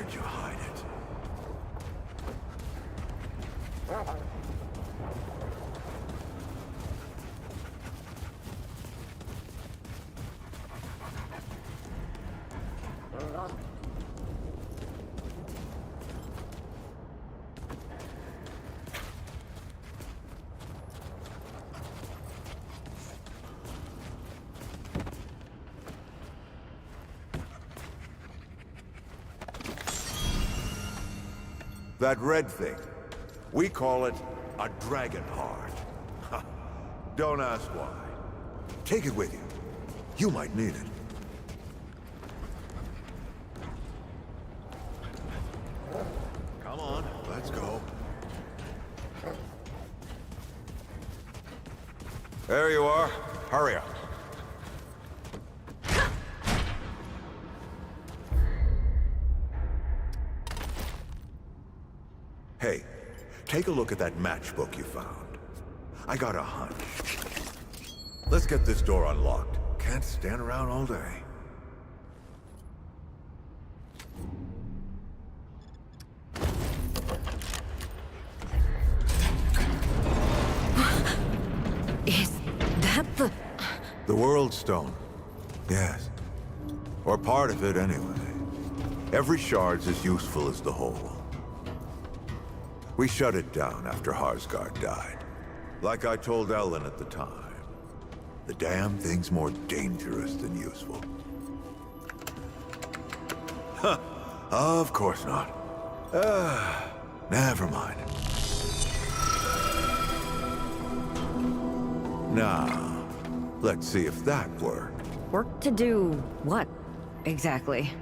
where'd you hide it? That red thing, we call it a dragon heart. Ha, don't ask why. Take it with you. You might need it. Come on, let's go. There you are. Hurry up. Hey, take a look at that matchbook you found. I got a hunch. Let's get this door unlocked. Can't stand around all day. Is that the... The World Stone. Yes. Or part of it, anyway. Every shard's as useful as the whole. We shut it down after Harsgard died. Like I told Ellen at the time. The damn thing's more dangerous than useful. Huh. Of course not. Never mind. Now, let's see if that worked. Work to do what, exactly?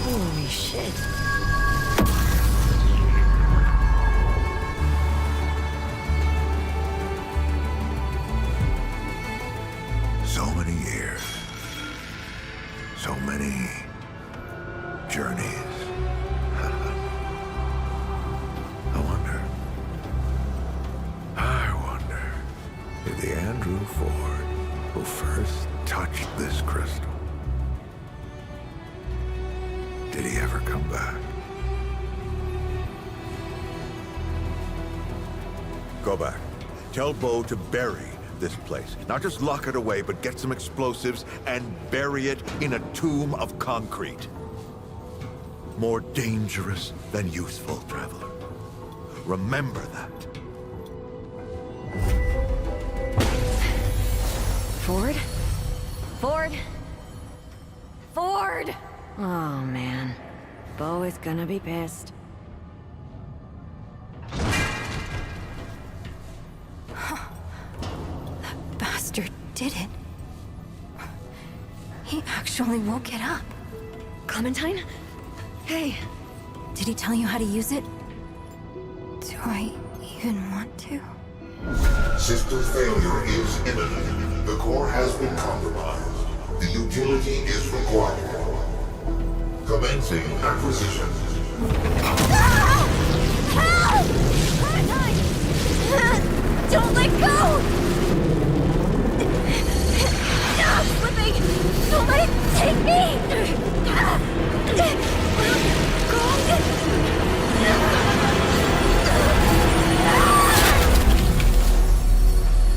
Holy shit. So many years. So many journeys. I wonder if the Andrew Ford who first touched this crystal, did he ever come back? Go back. Tell Bo to bury this place. Not just lock it away, but get some explosives and bury it in a tomb of concrete. More dangerous than useful, traveler. Remember that. Ford? Ford? Ford! Oh, man. Bo is gonna be pissed. That bastard did it. He actually woke it up. Clementine? Hey. Did he tell you how to use it? Do I even want to? System failure is imminent. The core has been compromised. The utility is required. Commencing acquisition. Help! Clementine! Don't let go! Stop slipping! Don't let it take me!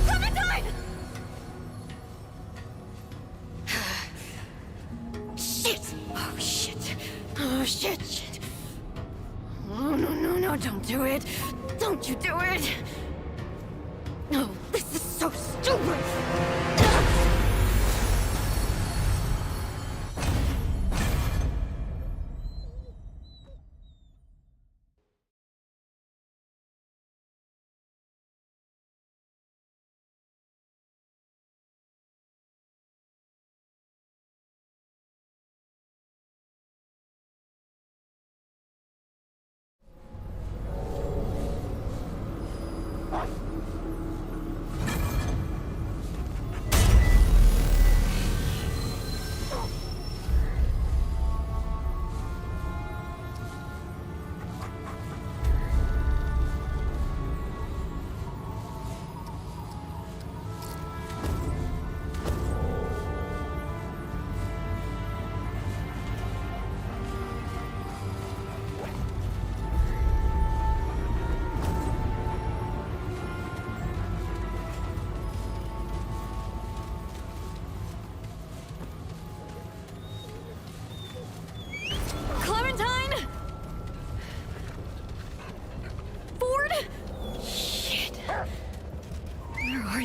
Clementine! Shit! Oh, shit. Oh, shit. Oh, no, don't do it. Don't you do it. No, this is so stupid.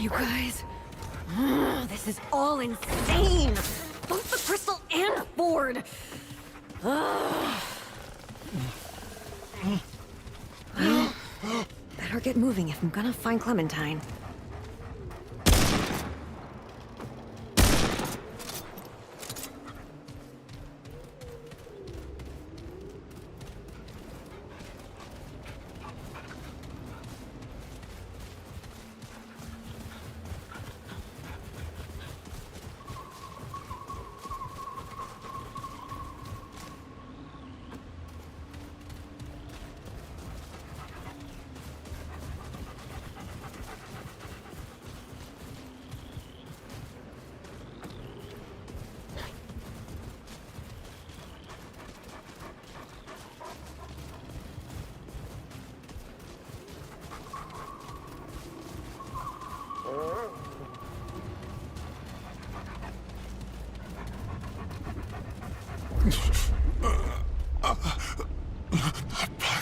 you guys? This is all insane! Both the Crystal and Ford! Better get moving if I'm gonna find Clementine.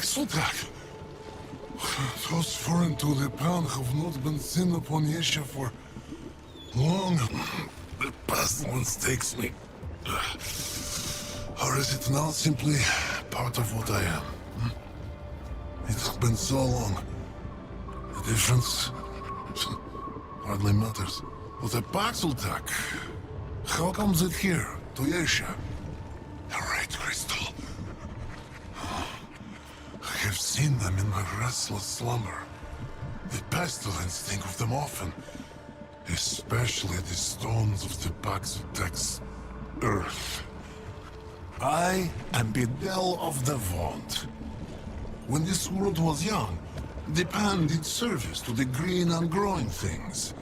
Soldat! Those foreign to the pound have not been seen upon Yesha for long. The past one takes me. Or is it now simply part of what I am? It has been so long. The difference hardly matters. But the Paxultak, how comes it here, to Yesha? The Red Crystal. I have seen them in my restless slumber. The pestilence think of them often, especially the stones of the Paxultak's earth. I am Bedel of the Vaunt. When this world was young, the pan did service to the green and growing things.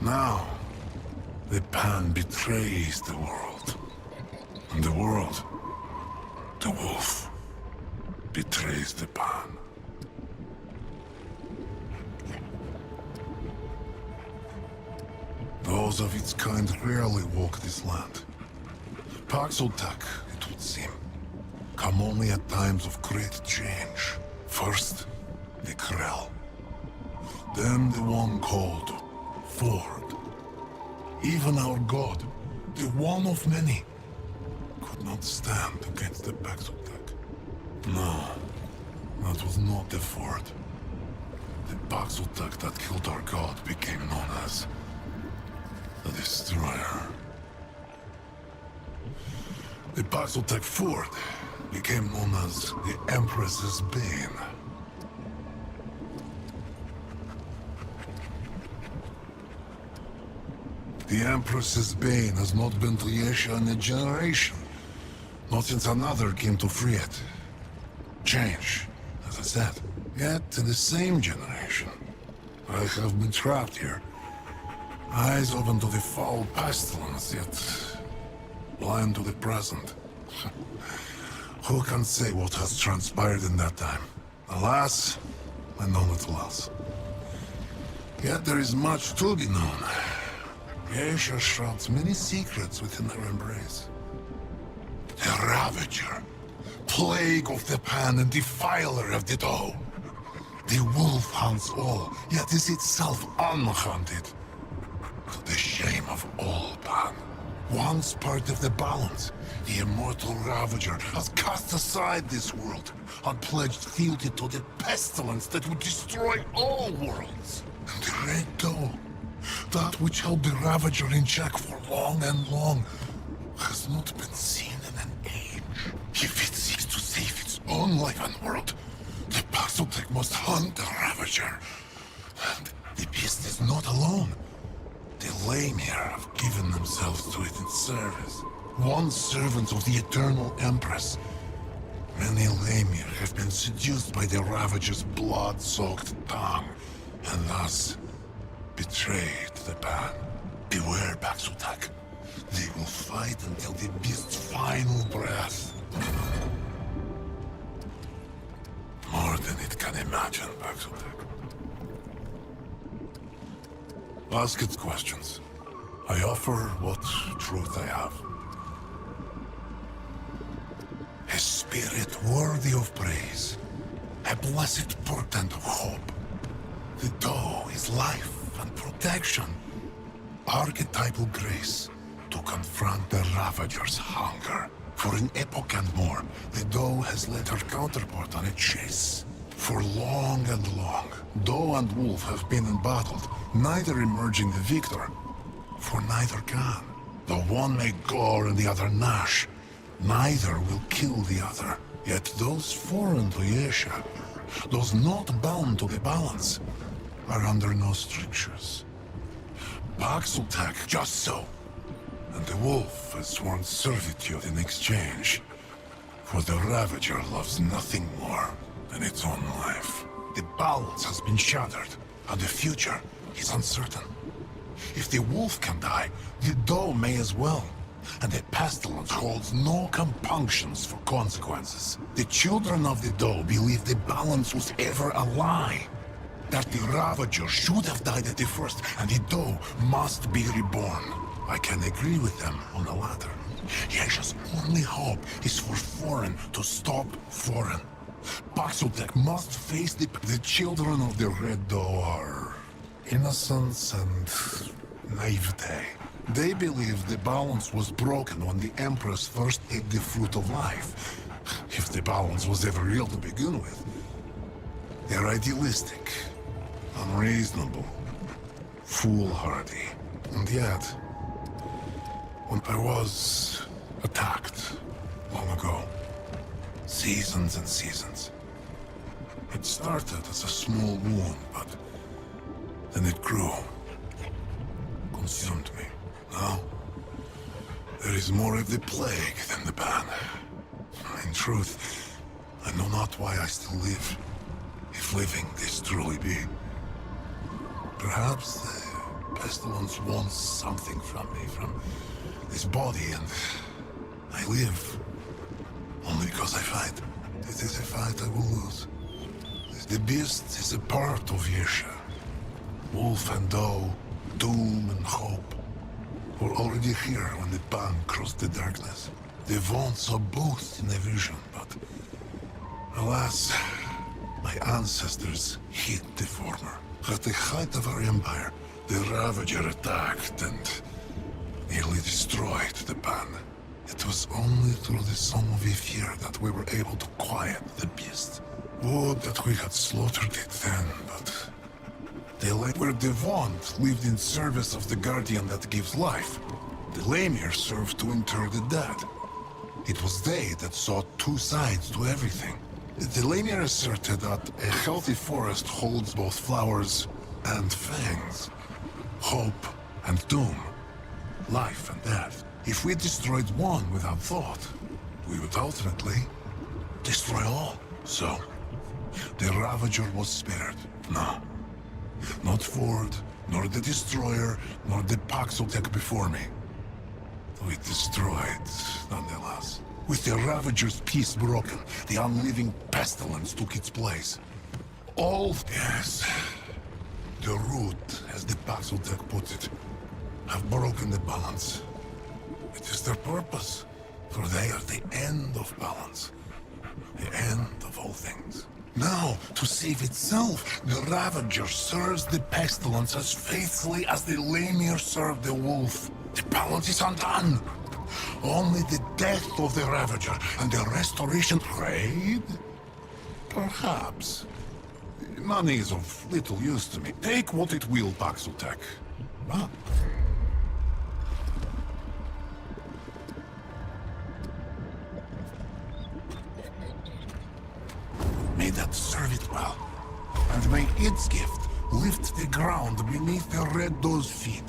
Now, the pan betrays the world. And the world, the wolf, betrays the pan. Those of its kind rarely walk this land. Paxultak, it would seem, come only at times of great change. First, the Krell. Then the one called Ford. Even our god, the one of many, could not stand against the Paxultak. No, that was not the Ford. The Paxultak that killed our god became known as the Destroyer. The Paxultak Ford became known as the Empress's Bane. The Empress's Bane has not been to Yesha in a generation. Not since another came to free it. Change, as I said. Yet in the same generation, I have been trapped here. Eyes open to the foul pestilence, yet blind to the present. Who can say what has transpired in that time? Alas, I know little else. Yet there is much to be known. Yesha shrouds many secrets within her embrace. The Ravager, plague of the pan and defiler of the dough. The wolf hunts all, yet is itself unhunted. To the shame of all pan. Once part of the balance, the immortal Ravager has cast aside this world and pledged fealty to the pestilence that would destroy all worlds. And the Red Dough, that which held the Ravager in check for long and long, has not been seen in an age. If it seeks to save its own life and world, the Paxultak must hunt the Ravager. And the beast is not alone. The Lamir have given themselves to it in service. Once servants of the Eternal Empress, many Lamir have been seduced by the Ravager's blood-soaked tongue, and thus betrayed the pan. Beware, Paxultak. They will fight until the beast's final breath. More than it can imagine, Paxultak. Ask its questions. I offer what truth I have. A spirit worthy of praise. A blessed portent of hope. The dough is life and protection. Archetypal grace to confront the Ravager's hunger. For an epoch and more, the Doe has led her counterpart on a chase. For long and long, Doe and Wolf have been embattled, neither emerging the victor. For neither can. The one may gore and the other gnash. Neither will kill the other. Yet those foreign to Yesha, those not bound to the balance, are under no strictures. Paxeltech, just so. And the wolf has sworn servitude in exchange. For the Ravager loves nothing more than its own life. The balance has been shattered, and the future is uncertain. If the wolf can die, the Doe may as well. And the pestilence holds no compunctions for consequences. The children of the Doe believe the balance was ever a lie. That the Ravager should have died at the first, and the Doe must be reborn. I can agree with them on the latter. Yesha's only hope is for Foreign to stop Foreign. Paxotech must face the children of the Red Doe are innocence and naivete. They believe the balance was broken when the Empress first ate the fruit of life. If the balance was ever real to begin with. They're idealistic, unreasonable, foolhardy. And yet, when I was attacked long ago, seasons and seasons, it started as a small wound, but then it grew, consumed me. Now, there is more of the plague than the ban. In truth, I know not why I still live, if living this truly be. Perhaps the pestilence wants something from me, from this body, and I live only because I fight. It is a fight I will lose. The beast is a part of Yesha. Wolf and Doe, doom and hope, were already here when the ban crossed the darkness. The Vaughn saw both in a vision, but alas, my ancestors hid the former. At the height of our empire, the Ravager attacked and nearly destroyed the ban. It was only through the Song of Ifir that we were able to quiet the beast. Would that we had slaughtered it then, but the light where the Vaughn lived in service of the guardian that gives life. The Lemire served to inter the dead. It was they that saw two sides to everything. The Lemire asserted that a healthy forest holds both flowers and fangs. Hope and doom. Life and death. If we destroyed one without thought, we would ultimately destroy all. So, the Ravager was spared. No. Not Ford, nor the Destroyer, nor the Paxotech before me. We destroyed, nonetheless. With the Ravager's peace broken, the unliving pestilence took its place. All, yes, the root, as the Paxotech put it, have broken the balance. It is their purpose, for they are the end of balance. The end of all things. Now, to save itself, the Ravager serves the pestilence as faithfully as the Lemire served the wolf. The balance is undone. Only the death of the Ravager and the restoration trade? Perhaps. Money is of little use to me. Take what it will, Paxotech. But may that serve it well, and may its gift lift the ground beneath the Red Doe's feet.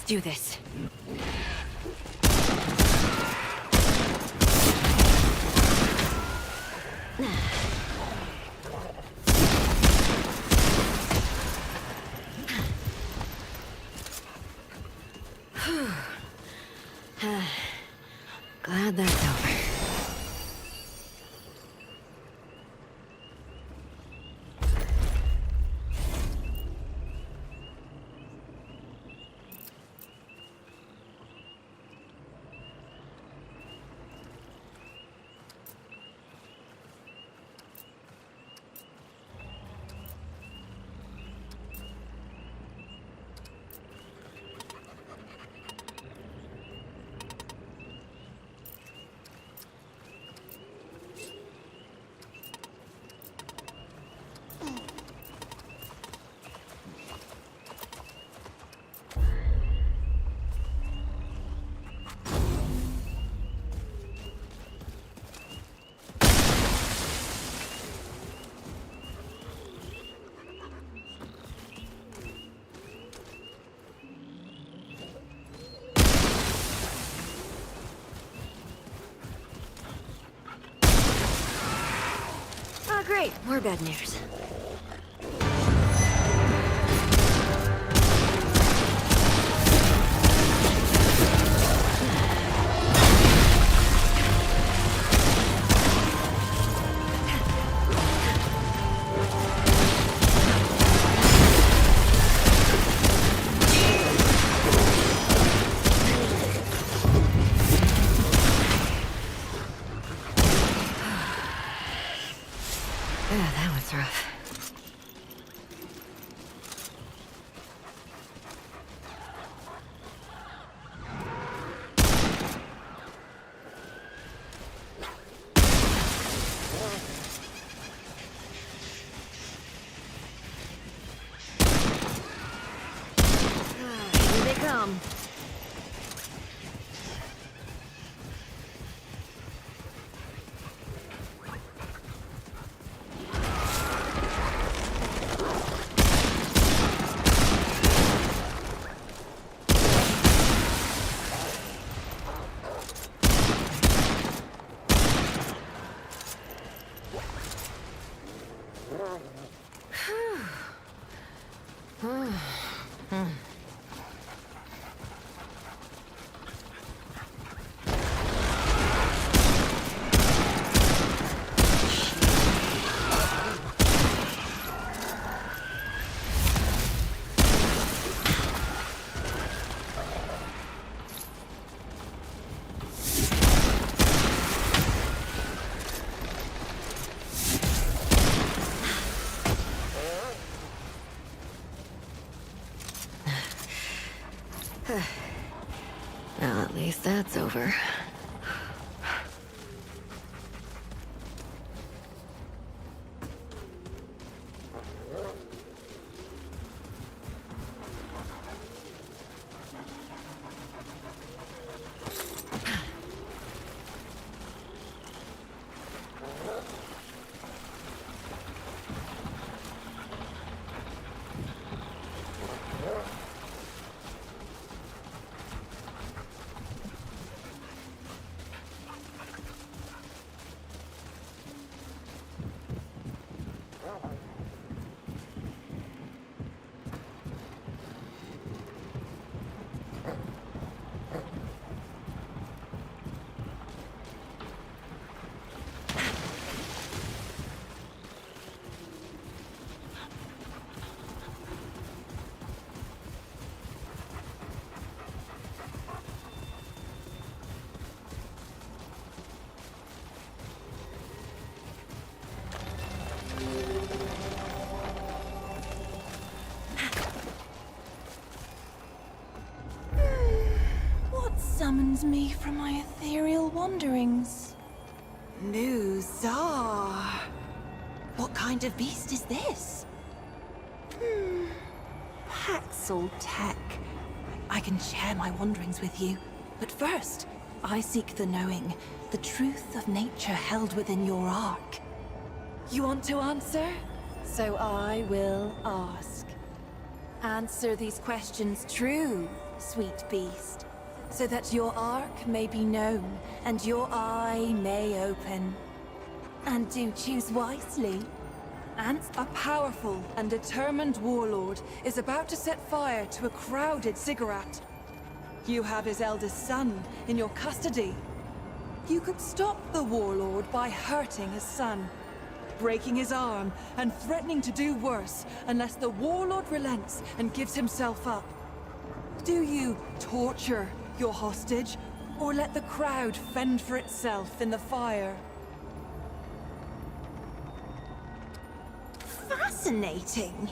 do this. Glad that's over. Oh, great. More bad news. Yeah, that was rough. Here they come. Well, at least that's over. Summons me from my ethereal wanderings. New Czar. What kind of beast is this? Paxel tech. I can share my wanderings with you. But first, I seek the knowing, the truth of nature held within your ark. You want to answer? So I will ask. Answer these questions true, sweet beast, so that your arc may be known and your eye may open. And do choose wisely. A powerful and determined warlord is about to set fire to a crowded ziggurat. You have his eldest son in your custody. You could stop the warlord by hurting his son, breaking his arm, and threatening to do worse unless the warlord relents and gives himself up. Do you torture your hostage, or let the crowd fend for itself in the fire? Fascinating.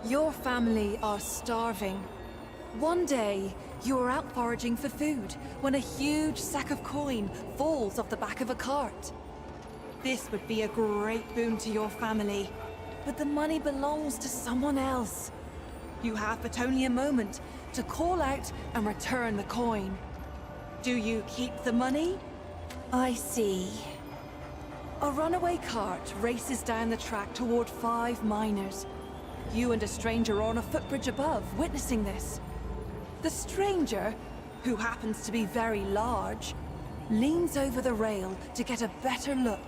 Your family are starving. One day, you are out foraging for food when a huge sack of coin falls off the back of a cart. This would be a great boon to your family, but the money belongs to someone else. You have but only a moment to call out and return the coin. Do you keep the money? I see. A runaway cart races down the track toward 5 miners. You and a stranger are on a footbridge above, witnessing this. The stranger, who happens to be very large, leans over the rail to get a better look.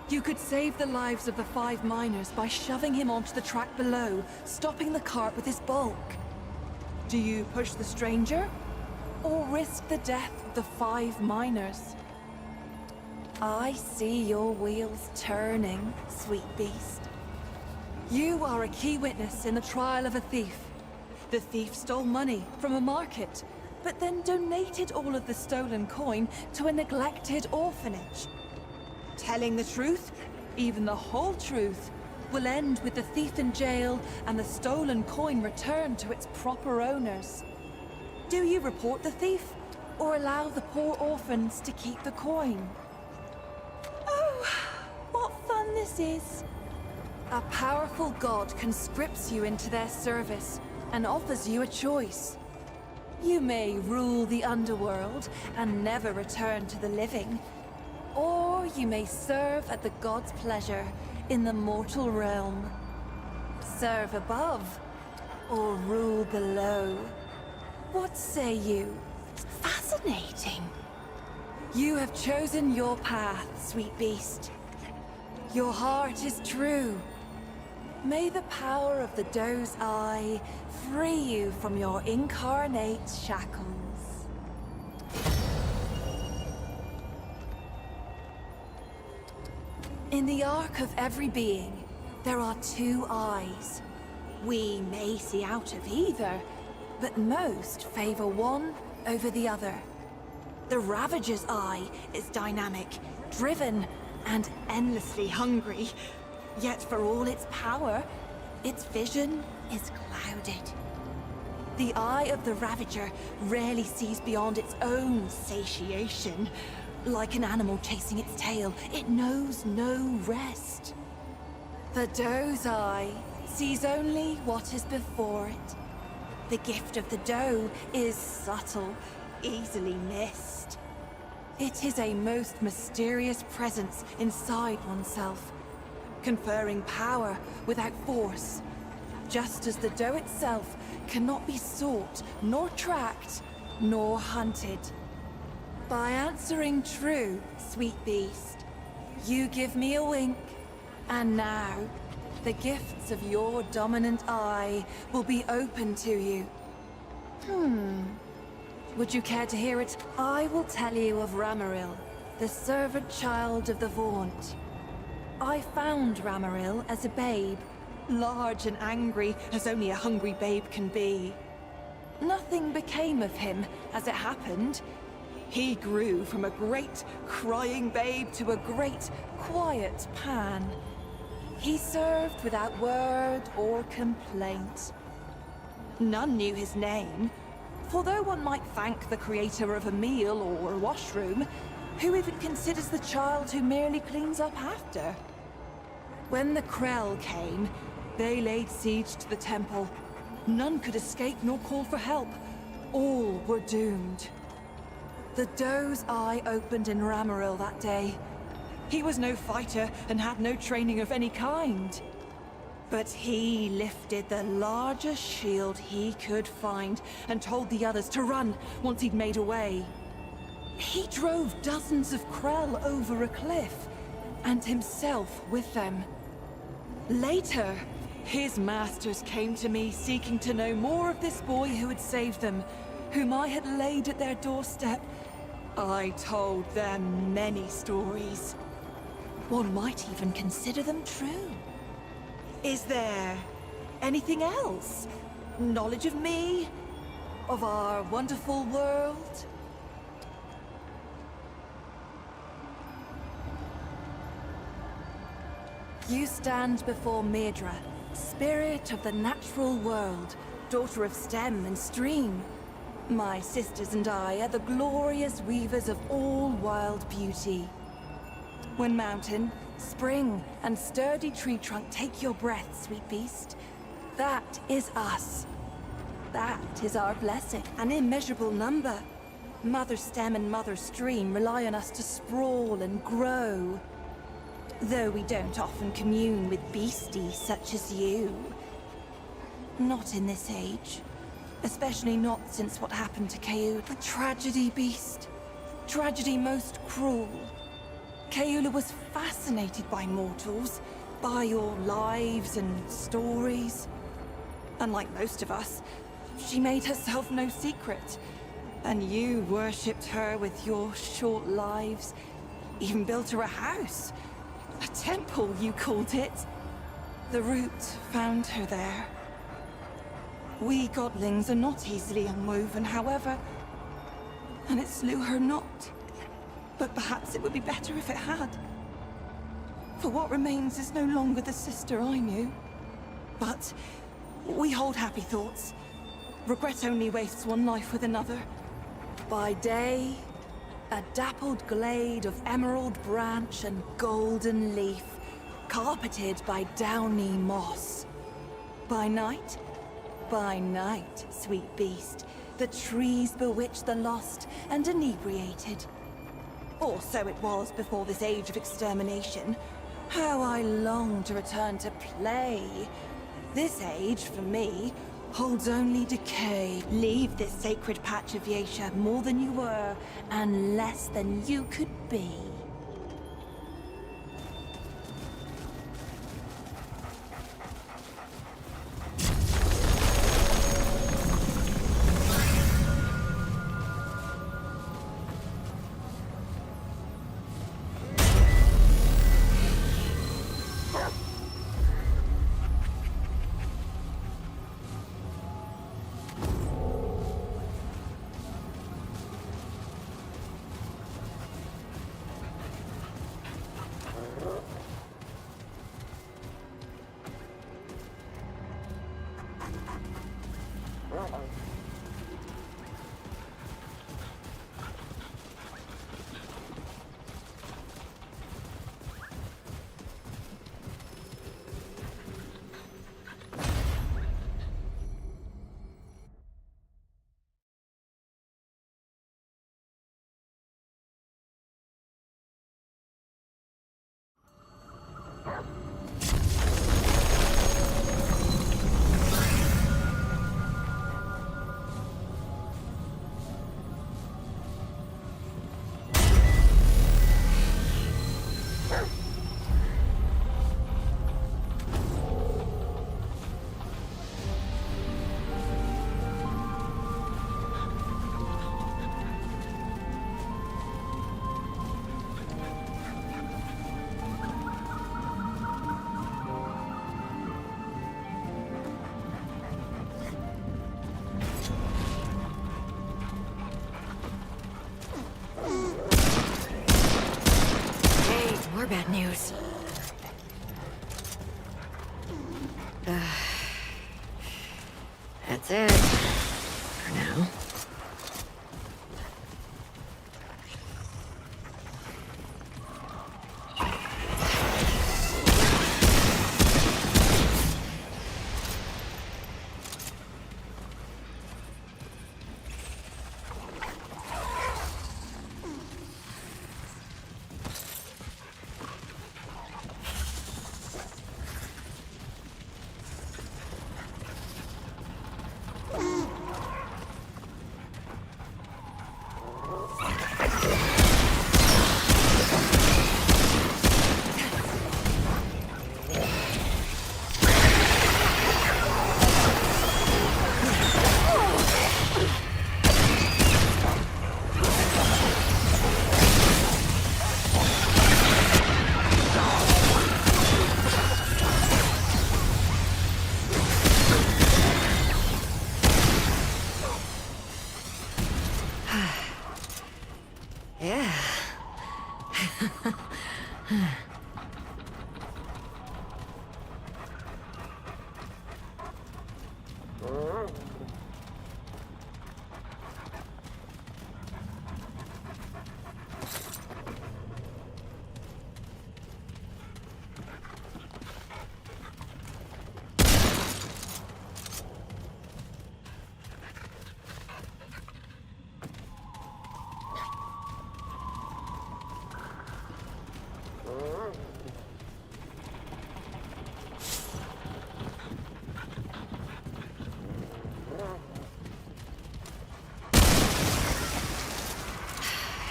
You could save the lives of the 5 miners by shoving him onto the track below, stopping the cart with his bulk. Do you push the stranger, or risk the death of the 5 miners? I see your wheels turning, sweet beast. You are a key witness in the trial of a thief. The thief stole money from a market, but then donated all of the stolen coin to a neglected orphanage. Telling the truth, even the whole truth, will end with the thief in jail and the stolen coin returned to its proper owners. Do you report the thief, or allow the poor orphans to keep the coin? Oh, what fun this is! A powerful god conscripts you into their service and offers you a choice. You may rule the underworld and never return to the living, or you may serve at the god's pleasure in the mortal realm. Serve above, or rule below. What say you? Fascinating. You have chosen your path, sweet beast. Your heart is true. May the power of the doe's eye free you from your incarnate shackles. In the arc of every being, there are 2 eyes. We may see out of either, but most favor one over the other. The Ravager's eye is dynamic, driven, and endlessly hungry. Yet for all its power, its vision is clouded. The eye of the Ravager rarely sees beyond its own satiation. Like an animal chasing its tail, it knows no rest. The doe's eye sees only what is before it. The gift of the doe is subtle, easily missed. It is a most mysterious presence inside oneself, conferring power without force, just as the doe itself cannot be sought, nor tracked, nor hunted. By answering true, sweet beast, you give me a wink, and now the gifts of your dominant eye will be open to you. Would you care to hear it? I will tell you of Ramaril, the servant child of the Vaunt. I found Ramaril as a babe, large and angry as only a hungry babe can be. Nothing became of him, as it happened. He grew from a great, crying babe to a great, quiet Pan. He served without word or complaint. None knew his name, for though one might thank the creator of a meal or a washroom, who even considers the child who merely cleans up after? When the Krell came, they laid siege to the temple. None could escape nor call for help. All were doomed. The doe's eye opened in Ramaril that day. He was no fighter and had no training of any kind. But he lifted the largest shield he could find and told the others to run once he'd made away. He drove dozens of Krell over a cliff, and himself with them. Later, his masters came to me seeking to know more of this boy who had saved them, whom I had laid at their doorstep. I told them many stories. One might even consider them true. Is there anything else? Knowledge of me? Of our wonderful world? You stand before Medra, spirit of the natural world, daughter of stem and stream. My sisters and I are the glorious weavers of all wild beauty. When mountain, spring, and sturdy tree trunk take your breath, sweet beast, that is us. That is our blessing, an immeasurable number. Mother stem and mother stream rely on us to sprawl and grow. Though we don't often commune with beasties such as you. Not in this age. Especially not since what happened to Keula. A tragedy, beast. Tragedy most cruel. Keula was fascinated by mortals, by your lives and stories. Unlike most of us, she made herself no secret. And you worshipped her with your short lives. Even built her a house. A temple, you called it. The root found her there. We godlings are not easily unwoven, however. And it slew her not. But perhaps it would be better if it had. For what remains is no longer the sister I knew. But we hold happy thoughts. Regret only wastes one life with another. By day, a dappled glade of emerald branch and golden leaf, carpeted by downy moss. By night, sweet beast, the trees bewitch the lost and inebriated. Or so it was before this age of extermination. How I long to return to play. This age, for me, holds only decay. Leave this sacred patch of Yasha more than you were, and less than you could be. More bad news. That's it. For now.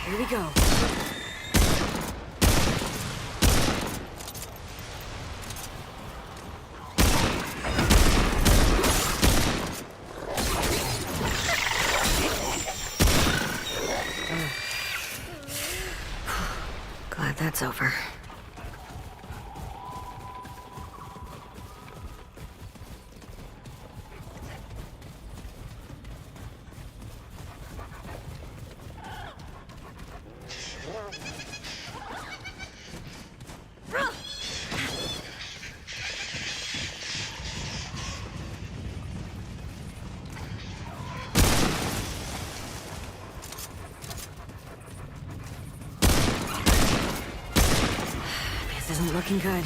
Here we go. Glad that's over. This isn't looking good.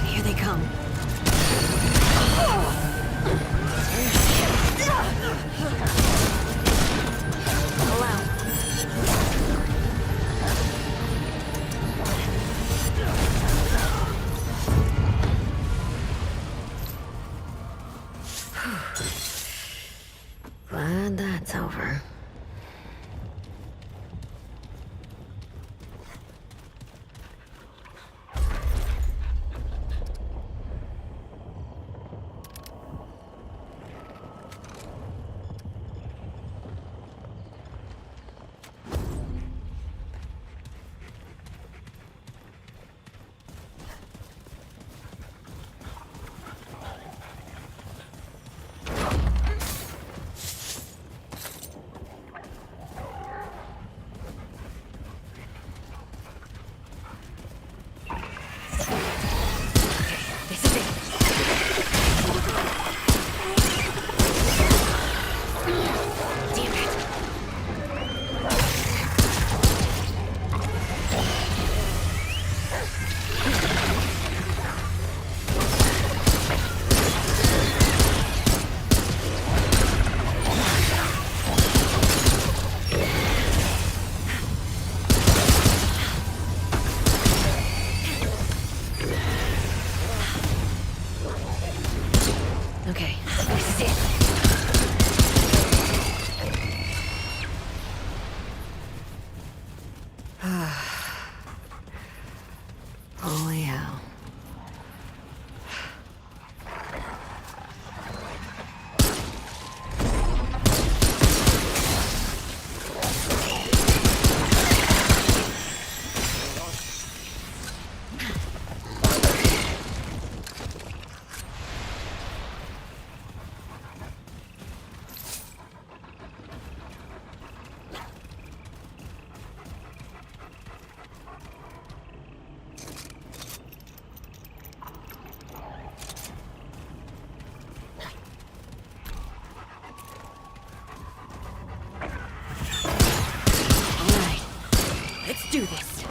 Here they come. Pull out. Glad that's over. This is it. Damn it. Okay, this is it. Holy hell. All right, let's do this.